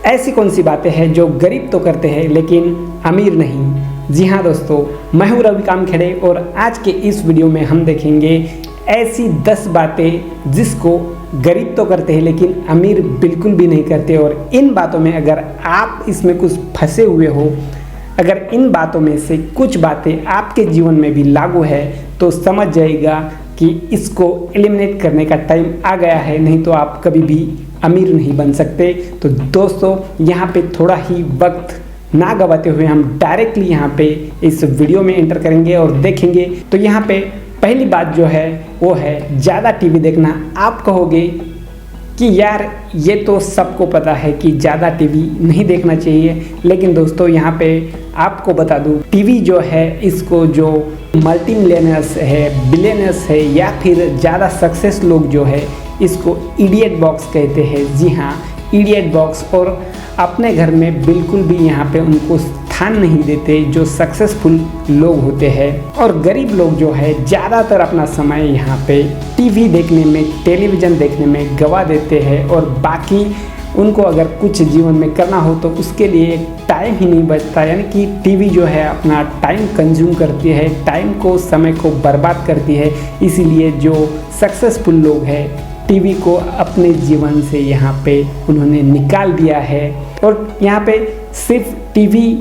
ऐसी कौन सी बातें हैं जो गरीब तो करते हैं लेकिन अमीर नहीं। जी हाँ दोस्तों, मैं हूँ रवि कामखेड़े और आज के इस वीडियो में हम देखेंगे ऐसी 10 बातें जिसको गरीब तो करते हैं लेकिन अमीर बिल्कुल भी नहीं करते। और इन बातों में अगर आप इसमें कुछ फंसे हुए हो, अगर इन बातों में से कुछ बातें आपके जीवन में भी लागू है तो समझ जाइएगा कि इसको एलिमिनेट करने का टाइम आ गया है, नहीं तो आप कभी भी अमीर नहीं बन सकते। तो दोस्तों यहाँ पे थोड़ा ही वक्त ना गवाते हुए हम डायरेक्टली यहाँ पे इस वीडियो में एंटर करेंगे और देखेंगे। तो यहाँ पे पहली बात जो है वो है ज़्यादा टीवी देखना। आप कहोगे कि यार ये तो सबको पता है कि ज़्यादा टीवी नहीं देखना चाहिए, लेकिन दोस्तों यहाँ पे आपको बता दूँ, टीवी जो है इसको जो मल्टी मिलियनर्स है, बिलियनर्स है या फिर ज़्यादा सक्सेस लोग जो है इसको इडियट बॉक्स कहते हैं। जी हाँ, इडियट बॉक्स। और अपने घर में बिल्कुल भी यहाँ पे उनको स्थान नहीं देते जो सक्सेसफुल लोग होते हैं। और गरीब लोग जो है ज़्यादातर अपना समय यहाँ पे टीवी देखने में, टेलीविज़न देखने में गवा देते हैं और बाकी उनको अगर कुछ जीवन में करना हो तो उसके लिए टाइम ही नहीं बचता। यानी कि टीवी जो है अपना टाइम कंज्यूम करती है, टाइम को, समय को बर्बाद करती है। इसीलिए जो सक्सेसफुल लोग हैं टीवी को अपने जीवन से यहाँ पे उन्होंने निकाल दिया है। और यहाँ पे सिर्फ टीवी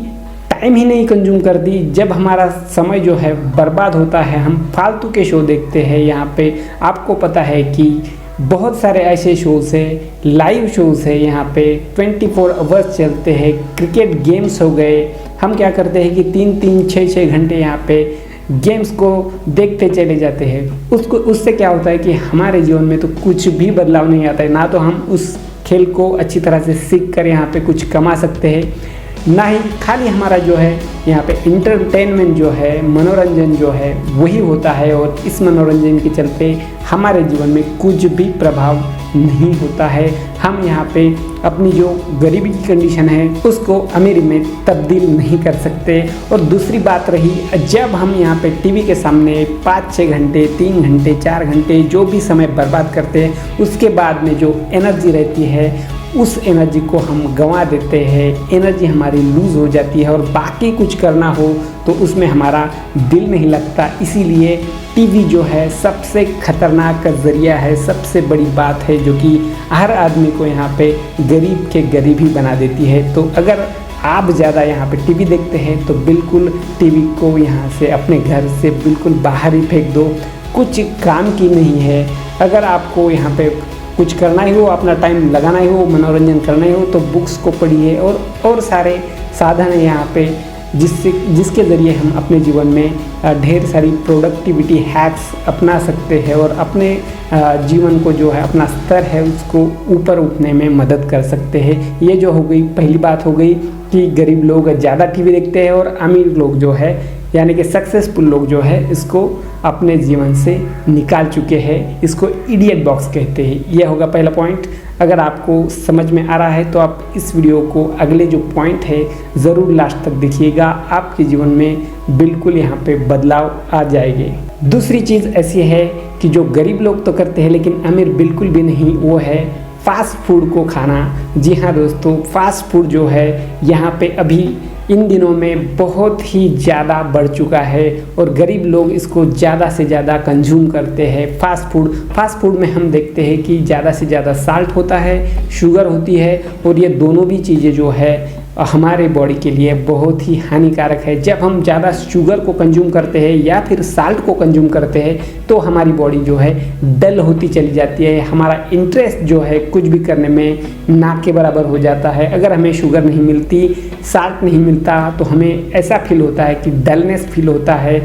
टाइम ही नहीं कंज्यूम करती, जब हमारा समय जो है बर्बाद होता है, हम फालतू के शो देखते हैं। यहाँ पे आपको पता है कि बहुत सारे ऐसे शोज़ है, लाइव शोज़ है, यहाँ पे 24 आवर्स चलते हैं। क्रिकेट गेम्स हो गए, हम क्या करते हैं कि 3-3, 6-6 घंटे यहाँ पे गेम्स को देखते चले जाते हैं। उससे क्या होता है कि हमारे जीवन में तो कुछ भी बदलाव नहीं आता है। ना तो हम उस खेल को अच्छी तरह से सीख कर यहाँ पे कुछ कमा सकते हैं, ना ही खाली हमारा जो है यहाँ पे इंटरटेनमेंट जो है, मनोरंजन जो है वही होता है। और इस मनोरंजन के चलते हमारे जीवन में कुछ भी प्रभाव नहीं होता है। हम यहाँ पे अपनी जो गरीबी की कंडीशन है उसको अमीरी में तब्दील नहीं कर सकते। और दूसरी बात रही, जब हम यहाँ पे टीवी के सामने 5-6 घंटे, 3 घंटे, 4 घंटे जो भी समय बर्बाद करते हैं, उसके बाद में जो एनर्जी रहती है उस एनर्जी को हम गंवा देते हैं। एनर्जी हमारी लूज़ हो जाती है और बाकी कुछ करना हो तो उसमें हमारा दिल नहीं लगता। इसीलिए टीवी जो है सबसे खतरनाक ज़रिया है, सबसे बड़ी बात है जो कि हर आदमी को यहाँ पे गरीब के गरीब ही बना देती है। तो अगर आप ज़्यादा यहाँ पे टीवी देखते हैं तो बिल्कुल टीवी को यहाँ से अपने घर से बिल्कुल बाहर ही फेंक दो। कुछ काम की नहीं है। अगर आपको यहाँ पे कुछ करना ही हो, अपना टाइम लगाना ही हो, मनोरंजन करना ही हो तो बुक्स को पढ़िए। और सारे साधन हैं यहाँ पे जिसके ज़रिए हम अपने जीवन में ढेर सारी प्रोडक्टिविटी हैक्स अपना सकते हैं और अपने जीवन को जो है, अपना स्तर है उसको ऊपर उठने में मदद कर सकते हैं। ये जो हो गई पहली बात हो गई कि गरीब लोग ज़्यादा टीवी देखते हैं और अमीर लोग जो है यानी कि सक्सेसफुल लोग जो है इसको अपने जीवन से निकाल चुके हैं। इसको इडियट बॉक्स कहते हैं। यह होगा पहला पॉइंट। अगर आपको समझ में आ रहा है तो आप इस वीडियो को अगले जो पॉइंट है ज़रूर लास्ट तक देखिएगा, आपके जीवन में बिल्कुल यहाँ पे बदलाव आ जाएंगे। दूसरी चीज़ ऐसी है कि जो गरीब लोग तो करते हैं लेकिन अमीर बिल्कुल भी नहीं, वो है फास्ट फूड को खाना। जी हाँ दोस्तों, फास्ट फूड जो है यहाँ पे अभी इन दिनों में बहुत ही ज़्यादा बढ़ चुका है और गरीब लोग इसको ज़्यादा से ज़्यादा कंज्यूम करते हैं। फास्ट फूड में हम देखते हैं कि ज़्यादा से ज़्यादा साल्ट होता है, शुगर होती है और ये दोनों भी चीज़ें जो है हमारे बॉडी के लिए बहुत ही हानिकारक है। जब हम ज़्यादा शुगर को कंज्यूम करते हैं या फिर साल्ट को कंज्यूम करते हैं तो हमारी बॉडी जो है डल होती चली जाती है। हमारा इंटरेस्ट जो है कुछ भी करने में ना के बराबर हो जाता है। अगर हमें शुगर नहीं मिलती, साल्ट नहीं मिलता तो हमें ऐसा फील होता है कि डलनेस फील होता है,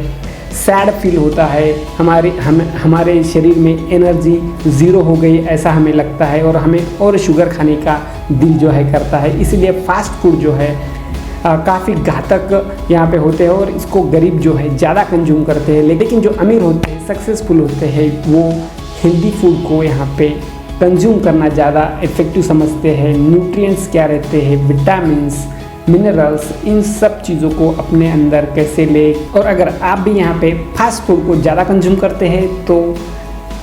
सैड फील होता है, हमारे शरीर में एनर्जी ज़ीरो हो गई ऐसा हमें लगता है और हमें और शुगर खाने का दिल जो है करता है। इसलिए फास्ट फूड जो है काफ़ी घातक यहाँ पे होते हैं और इसको गरीब जो है ज़्यादा कंज्यूम करते हैं। लेकिन जो अमीर होते हैं, सक्सेसफुल होते हैं, वो हेल्दी फूड को यहाँ पे कंज्यूम करना ज़्यादा इफ़ेक्टिव समझते हैं। न्यूट्रिएंट्स क्या रहते हैं, विटामिन्स, मिनरल्स, इन सब चीज़ों को अपने अंदर कैसे ले। और अगर आप भी यहाँ पे फास्ट फूड को ज़्यादा कंज्यूम करते हैं तो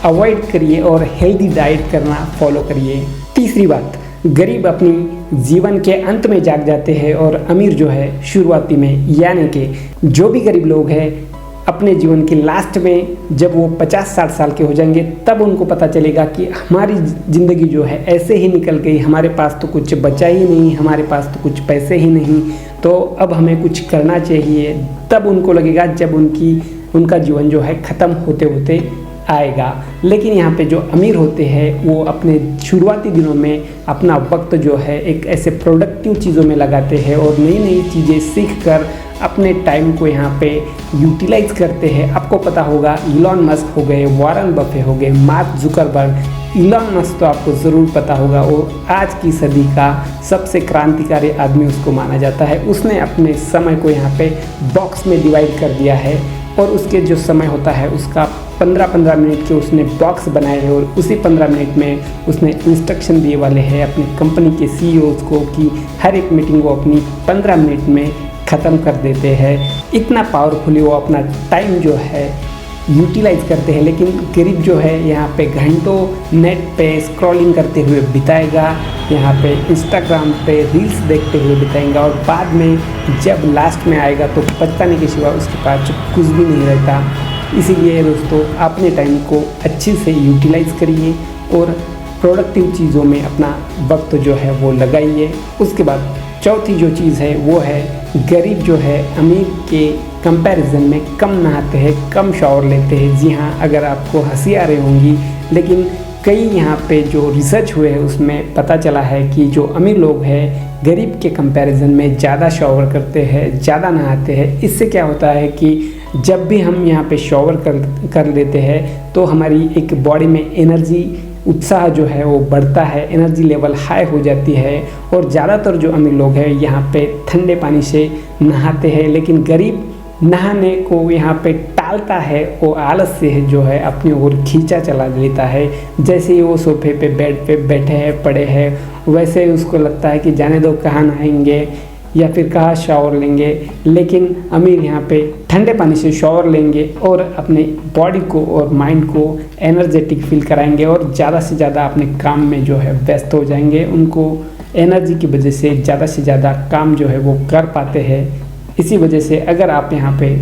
अवॉइड करिए और हेल्दी डाइट करना फॉलो करिए। तीसरी बात, गरीब अपनी जीवन के अंत में जाग जाते हैं और अमीर जो है शुरुआती में। यानी कि जो भी गरीब लोग हैं अपने जीवन के लास्ट में जब वो 50-60 साल के हो जाएंगे तब उनको पता चलेगा कि हमारी ज़िंदगी जो है ऐसे ही निकल गई, हमारे पास तो कुछ बचा ही नहीं, हमारे पास तो कुछ पैसे ही नहीं, तो अब हमें कुछ करना चाहिए। तब उनको लगेगा जब उनका जीवन जो है ख़त्म होते होते आएगा। लेकिन यहाँ पे जो अमीर होते हैं वो अपने शुरुआती दिनों में अपना वक्त जो है एक ऐसे प्रोडक्टिव चीज़ों में लगाते हैं और नई नई चीज़ें सीख कर अपने टाइम को यहाँ पे यूटिलाइज करते हैं। आपको पता होगा इलॉन मस्क हो गए, वॉरेन बफे हो गए, मार्क जुकरबर्ग। इलॉन मस्क तो आपको ज़रूर पता होगा, वो आज की सदी का सबसे क्रांतिकारी आदमी उसको माना जाता है। उसने अपने समय को यहाँ पे बॉक्स में डिवाइड कर दिया है और उसके जो समय होता है उसका 15-15 मिनट के उसने बॉक्स बनाए हैं और उसी 15 मिनट में उसने इंस्ट्रक्शन दिए वाले हैं अपनी कंपनी के सीईओज़ को कि हर एक मीटिंग वो अपनी 15 मिनट में ख़त्म कर देते हैं। इतना पावरफुली वो अपना टाइम जो है यूटिलाइज करते हैं। लेकिन गरीब जो है यहाँ पे घंटों नेट पे स्क्रॉलिंग करते हुए बिताएगा, यहाँ पे इंस्टाग्राम पे रील्स देखते हुए बिताएगा और बाद में जब लास्ट में आएगा तो पछताने के सिवा उसके पास कुछ भी नहीं रहता। इसीलिए दोस्तों अपने टाइम को अच्छे से यूटिलाइज करिए और प्रोडक्टिव चीज़ों में अपना वक्त जो है वो लगाइए। उसके बाद चौथी जो चीज़ है वो है गरीब जो है अमीर के कंपैरिजन में कम नहाते हैं, कम शावर लेते हैं। जी हाँ, अगर आपको हंसी आ रही होंगी, लेकिन कई यहाँ पे जो रिसर्च हुए हैं उसमें पता चला है कि जो अमीर लोग हैं गरीब के कंपैरिजन में ज़्यादा शावर करते हैं, ज़्यादा नहाते हैं। इससे क्या होता है कि जब भी हम यहाँ पे शावर कर लेते हैं तो हमारी एक बॉडी में एनर्जी उत्साह जो है वो बढ़ता है, एनर्जी लेवल हाई हो जाती है। और ज़्यादातर जो अमीर लोग हैं यहाँ पे ठंडे पानी से नहाते हैं, लेकिन गरीब नहाने को यहाँ पे टालता है, वो आलस से जो है अपनी ओर खींचा चला लेता है। जैसे ही वो सोफे पे बेड पे बैठे हैं पड़े हैं वैसे ही उसको लगता है कि जाने दो, कहाँ नहाएंगे या फिर कहाँ शावर लेंगे। लेकिन अमीर यहाँ पे ठंडे पानी से शावर लेंगे और अपने बॉडी को और माइंड को एनर्जेटिक फील कराएंगे और ज़्यादा से ज़्यादा अपने काम में जो है व्यस्त हो जाएंगे। उनको एनर्जी की वजह से ज़्यादा काम जो है वो कर पाते हैं। इसी वजह से अगर आप यहाँ पे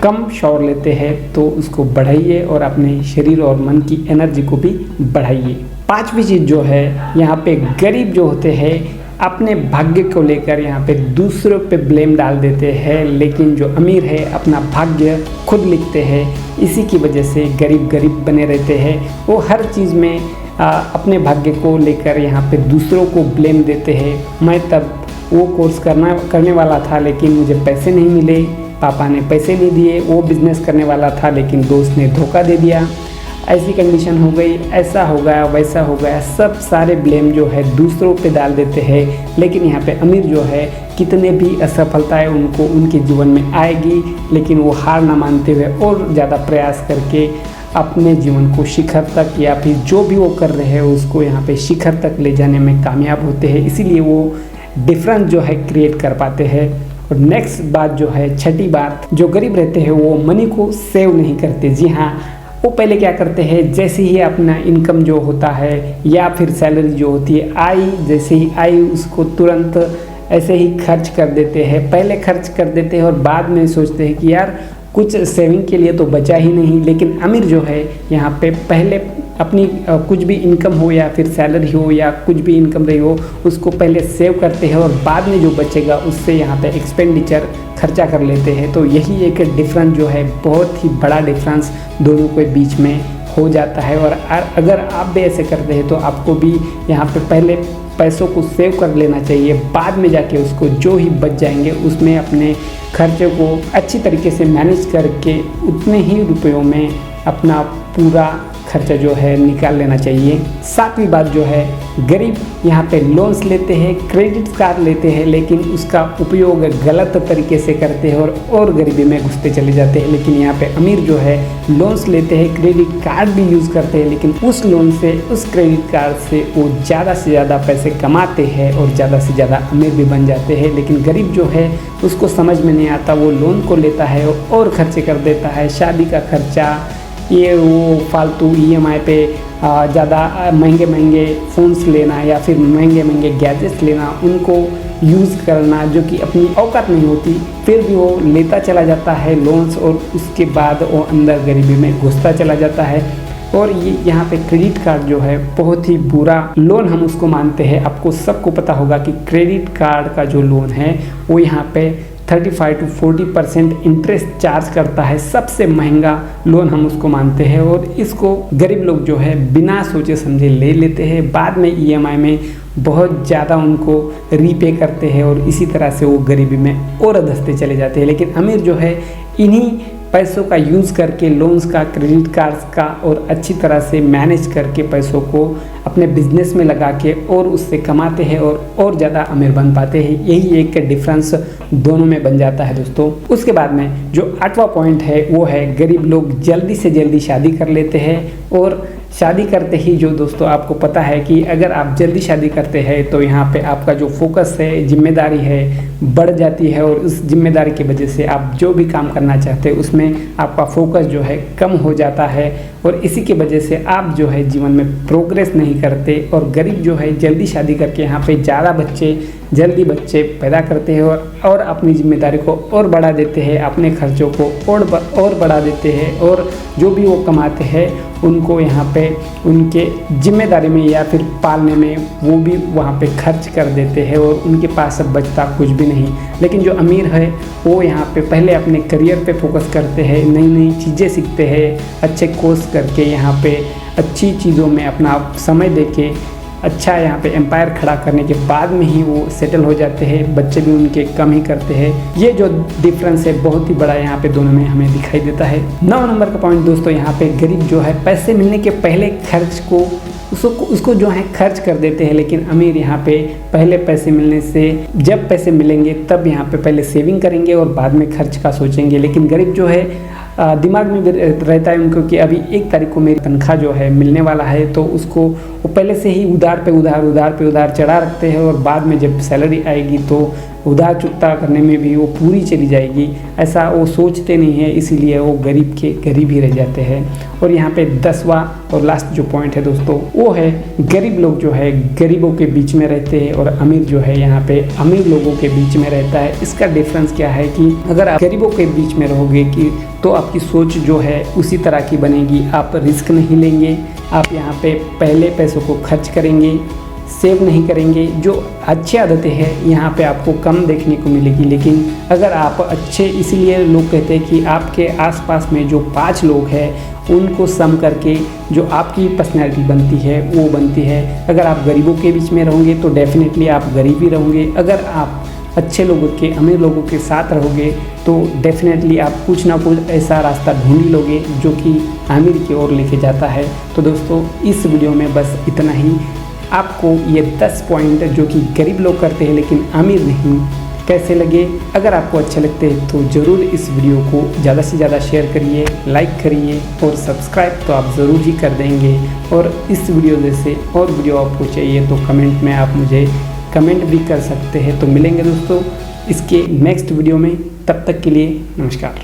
कम शावर लेते हैं तो उसको बढ़ाइए और अपने शरीर और मन की एनर्जी को भी बढ़ाइए। पांचवी चीज़ जो है यहाँ पे गरीब जो होते हैं अपने भाग्य को लेकर यहाँ पे दूसरों पे ब्लेम डाल देते हैं, लेकिन जो अमीर है अपना भाग्य खुद लिखते हैं। इसी की वजह से गरीब बने रहते हैं। वो हर चीज़ में अपने भाग्य को लेकर यहाँ पे दूसरों को ब्लेम देते हैं। मैं तब वो कोर्स करने वाला था लेकिन मुझे पैसे नहीं मिले, पापा ने पैसे नहीं दिए। वो बिज़नेस करने वाला था लेकिन दोस्त ने धोखा दे दिया, ऐसी कंडीशन हो गई, ऐसा हो गया, वैसा हो गया। सब सारे ब्लेम जो है दूसरों पे डाल देते हैं। लेकिन यहाँ पे अमीर जो है कितने भी असफलताएं उनको उनके जीवन में आएगी, लेकिन वो हार ना मानते हुए और ज़्यादा प्रयास करके अपने जीवन को शिखर तक या फिर जो भी वो कर रहे हैं उसको यहाँ पे शिखर तक ले जाने में कामयाब होते हैं। इसीलिए वो डिफरेंस जो है क्रिएट कर पाते हैं। और नेक्स्ट बात जो है, छठी बात, जो गरीब रहते हैं वो मनी को सेव नहीं करते। जी हाँ, वो पहले क्या करते हैं, जैसे ही अपना इनकम जो होता है या फिर सैलरी जो होती है जैसे ही आई उसको तुरंत ऐसे ही खर्च कर देते हैं। पहले खर्च कर देते हैं और बाद में सोचते हैं कि यार कुछ सेविंग के लिए तो बचा ही नहीं। लेकिन अमीर जो है यहाँ पे पहले अपनी कुछ भी इनकम हो या फिर सैलरी हो या कुछ भी इनकम रही हो उसको पहले सेव करते हैं और बाद में जो बचेगा उससे यहाँ पे एक्सपेंडिचर खर्चा कर लेते हैं। तो यही एक डिफरेंस जो है, बहुत ही बड़ा डिफरेंस दोनों के बीच में हो जाता है। और अगर आप भी ऐसे करते हैं तो आपको भी यहाँ पे पहले पैसों को सेव कर लेना चाहिए, बाद में जाके उसको जो ही बच जाएंगे उसमें अपने खर्चे को अच्छी तरीके से मैनेज करके उतने ही रुपयों में अपना पूरा खर्चा जो है निकाल लेना चाहिए। सातवीं बात जो है, गरीब यहाँ पे लोन्स लेते हैं, क्रेडिट कार्ड लेते हैं, लेकिन उसका उपयोग गलत तरीके से करते हैं और गरीबी में घुसते चले जाते हैं। लेकिन यहाँ पे अमीर जो है लोन्स लेते हैं, क्रेडिट कार्ड भी यूज़ करते हैं, लेकिन उस लोन से, उस क्रेडिट कार्ड से वो ज़्यादा से ज़्यादा पैसे कमाते हैं और ज़्यादा से ज़्यादा अमीर भी बन जाते हैं। लेकिन गरीब जो है उसको समझ में नहीं आता, वो लोन को लेता है और खर्चे कर देता है, शादी का खर्चा, ये वो फालतू EMI पे ज़्यादा महंगे महंगे फ़ोन्स लेना या फिर महंगे महंगे गैजेट्स लेना, उनको यूज़ करना जो कि अपनी औकात नहीं होती, फिर भी वो लेता चला जाता है लोन्स और उसके बाद वो अंदर गरीबी में घुसता चला जाता है। और ये यहाँ पे क्रेडिट कार्ड जो है बहुत ही बुरा लोन हम उसको मानते हैं। आपको सबको पता होगा कि क्रेडिट कार्ड का जो लोन है वो यहाँ पे 35 to 40% इंटरेस्ट चार्ज करता है। सबसे महंगा लोन हम उसको मानते हैं और इसको गरीब लोग जो है बिना सोचे समझे ले लेते हैं, बाद में EMI में बहुत ज़्यादा उनको रीपे करते हैं और इसी तरह से वो गरीबी में और धंसते चले जाते हैं। लेकिन अमीर जो है इन्हीं पैसों का यूज़ करके, लोन्स का, क्रेडिट कार्ड्स का, और अच्छी तरह से मैनेज करके पैसों को अपने बिजनेस में लगा के और उससे कमाते हैं और ज़्यादा अमीर बन पाते हैं। यही एक डिफरेंस दोनों में बन जाता है दोस्तों। उसके बाद में जो 8वां पॉइंट है वो है गरीब लोग जल्दी से जल्दी शादी कर लेते हैं। और शादी करते ही जो दोस्तों आपको पता है कि अगर आप जल्दी शादी करते हैं तो यहाँ पे आपका जो फोकस है, जिम्मेदारी है, बढ़ जाती है और उस जिम्मेदारी की वजह से आप जो भी काम करना चाहते हैं उसमें आपका फोकस जो है कम हो जाता है और इसी की वजह से आप जो है जीवन में प्रोग्रेस नहीं करते। और गरीब जो है जल्दी शादी करके यहाँ पे ज़्यादा जल्दी बच्चे पैदा करते हैं और अपनी जिम्मेदारी को और बढ़ा देते हैं, अपने खर्चों को और बढ़ा देते हैं और जो भी वो कमाते हैं उनको यहाँ पे उनके जिम्मेदारी में या फिर पालने में वो भी वहाँ पे खर्च कर देते हैं और उनके पास अब बचता कुछ भी नहीं। लेकिन जो अमीर है वो यहाँ पे पहले अपने करियर पे फोकस करते हैं, नई नई चीज़ें सीखते हैं, अच्छे कोर्स करके यहाँ पे अच्छी चीज़ों में अपना समय देके अच्छा यहाँ पे एम्पायर खड़ा करने के बाद में ही वो सेटल हो जाते हैं। बच्चे भी उनके कम ही करते हैं। ये जो डिफरेंस है बहुत ही बड़ा यहाँ पे दोनों में हमें दिखाई देता है। 9 नंबर का पॉइंट दोस्तों, यहाँ पे गरीब जो है पैसे मिलने के पहले खर्च को उसको जो है खर्च कर देते हैं। लेकिन अमीर यहाँ पे पहले पैसे मिलने से, जब पैसे मिलेंगे तब यहाँ पे पहले सेविंग करेंगे और बाद में खर्च का सोचेंगे। लेकिन गरीब जो है दिमाग में भी रहता है उनको कि अभी 1 तारीख को मेरी तनख्वाह जो है मिलने वाला है, तो उसको वो पहले से ही उधार पे उधार चढ़ा रखते हैं और बाद में जब सैलरी आएगी तो उधार चुकता करने में भी वो पूरी चली जाएगी, ऐसा वो सोचते नहीं है। इसीलिए वो गरीब के गरीब ही रह जाते हैं। और यहाँ पे 10वां और लास्ट जो पॉइंट है दोस्तों वो है गरीब लोग जो है गरीबों के बीच में रहते हैं और अमीर जो है यहाँ पे अमीर लोगों के बीच में रहता है। इसका डिफरेंस क्या है कि अगर आप गरीबों के बीच में रहोगे कि तो आपकी सोच जो है उसी तरह की बनेगी। आप रिस्क नहीं लेंगे, आप यहाँ पे पहले पैसों को खर्च करेंगे, सेव नहीं करेंगे। जो अच्छी आदतें हैं यहाँ पे आपको कम देखने को मिलेगी। लेकिन अगर आप अच्छे, इसीलिए लोग कहते हैं कि आपके आसपास में जो 5 लोग हैं उनको सम करके जो आपकी पर्सनैलिटी बनती है वो बनती है। अगर आप गरीबों के बीच में रहोगे तो डेफिनेटली आप गरीब ही रहोगे। अगर आप अच्छे लोगों के, अमीर लोगों के साथ रहोगे तो डेफिनेटली आप कुछ ना कुछ ऐसा रास्ता ढूंढ लोगे जो कि अमीर की ओर लेके जाता है। तो दोस्तों इस वीडियो में बस इतना ही। आपको ये 10 पॉइंट जो कि गरीब लोग करते हैं लेकिन अमीर नहीं, कैसे लगे? अगर आपको अच्छे लगते हैं तो ज़रूर इस वीडियो को ज़्यादा से ज़्यादा शेयर करिए, लाइक करिए और सब्सक्राइब तो आप ज़रूर ही कर देंगे। और इस वीडियो जैसे और वीडियो आपको चाहिए तो कमेंट में आप मुझे कमेंट भी कर सकते हैं। तो मिलेंगे दोस्तों इसके नेक्स्ट वीडियो में, तब तक के लिए नमस्कार।